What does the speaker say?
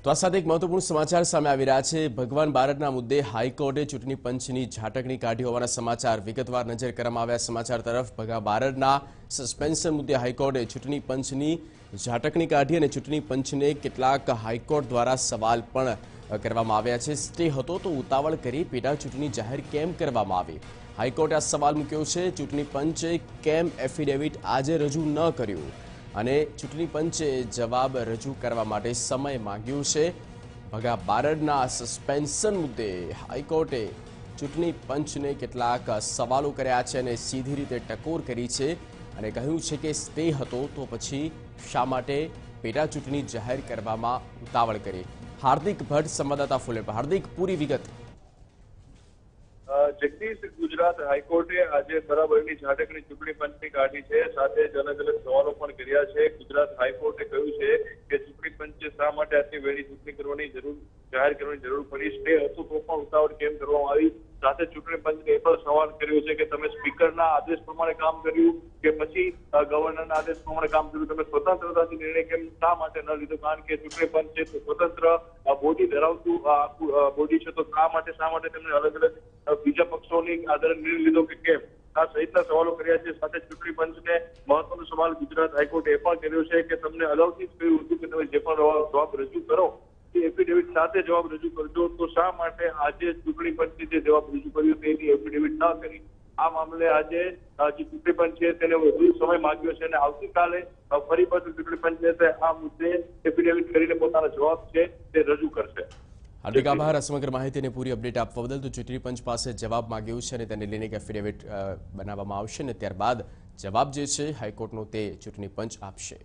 તો આ સાથે એક મહત્વપૂર્ણ સમાચાર સામે આવી રહ્યા છે। ભગવાન બારડના મુદ્દે હાઈકોર્ટે ચૂંટણી પંચની ઝાટકણી કાઢી હોવાના સમાચાર વિગતવાર નજર કરવામાં આવ્યા। સમાચાર તરફ ભગવાન બારડના સસ્પેન્શન મુદ્દે હાઈકોર્ટે ચૂંટણી પંચની ઝાટકણી કાઢી અને ચૂંટણી પંચને કેટલાક હાઈકોર્ટ દ્વારા સવાલ પણ કરવામાં આવ્યા છે। સ્ટે હતો તો ઉતાવળ કરી પેટા ચૂંટણી જાહેર કેમ કરવામાં આવી? હાઈકોર્ટે આ સવાલ મૂક્યો છે। ચૂંટણી પંચે કેમ એફિડેવિટ આજે રજૂ ન કર્યું અને ચૂંટણી પંચે જવાબ રજૂ કરવા માટે સમય માંગ્યો છે। ભગા બારડના સસ્પેન્શન મુદ્દે હાઈકોર્ટે ચૂંટણી પંચને કેટલાક સવાલો કર્યા છે અને સીધી રીતે ટકોર કરી છે અને કહ્યું છે કે સ્ટે હતો તો પછી શા માટે પેટા ચૂંટણી જાહેર કરવામાં ઉતાવળ કરી? હાર્દિક ભટ્ટ સંવાદદાતા ફૂલે પર। હાર્દિક, પૂરી વિગત। જગદીશ, ગુજરાત હાઈકોર્ટે આજે બરાબરની ઝાટકણી ચૂંટણી પંચની કાઢી છે, સાથે જ અલગ અલગ સવાલો પણ કર્યા છે। ગુજરાત હાઈકોર્ટે કહ્યું છે કે ચૂંટણી પંચે શા માટે આટલી વહેલી ચૂંટણી કરવાની જાહેર કરવાની જરૂર પડી? સ્ટે હતું તો પણ ઉતાવળ કેમ કરવામાં આવી? સાથે ચૂંટણી પંચે એ પણ સવાલ કર્યો છે કે તમે સ્પીકરના આદેશ પ્રમાણે કામ કર્યું કે પછી ગવર્નરના આદેશ પ્રમાણે કામ કર્યું? તમે સ્વતંત્રતાથી નિર્ણય કેમ શા માટે ન લીધો? કારણ કે ચૂંટણી પંચ છે સ્વતંત્ર બોડી ધરાવતું બોડી છે, તો શા માટે તેમને અલગ અલગ બીજા પક્ષોની આધારે નિર્ણય લીધો કે કેમ? આ સહિતના સવાલો કર્યા છે। સાથે ચૂંટણી પંચને મહત્વનો સવાલ ગુજરાત હાઈકોર્ટે એ પણ કર્યો છે કે તમને અગાઉથી જ કહ્યું હતું કે તમે જે પણ જવાબ રજૂ કરો તે એફિડેવિટ સાથે જવાબ રજૂ કરજો, તો શા માટે આજે ચૂંટણી પંચે જે જવાબ રજૂ કર્યો તેની એફિડેવિટ ન કરી? આ મામલે આજે જે ચૂંટણી પંચ છે તેને વધુ સમય માંગ્યો છે અને આવતીકાલે ફરી પાછું ચૂંટણી પંચ આ મુદ્દે એફિડેવિટ કરીને પોતાનો જવાબ છે તે રજૂ કરશે। હાર્દિક આભાર આ સમગ્ર માહિતી અને પૂરી અપડેટ આપવા બદલ। તો ચૂંટણી પંચ પાસે જવાબ માંગ્યો છે અને તેને લઈને એક એફિડેવિટ બનાવવામાં આવશે અને ત્યારબાદ જવાબ જે છે હાઈકોર્ટનો તે ચૂંટણી પંચ આપશે।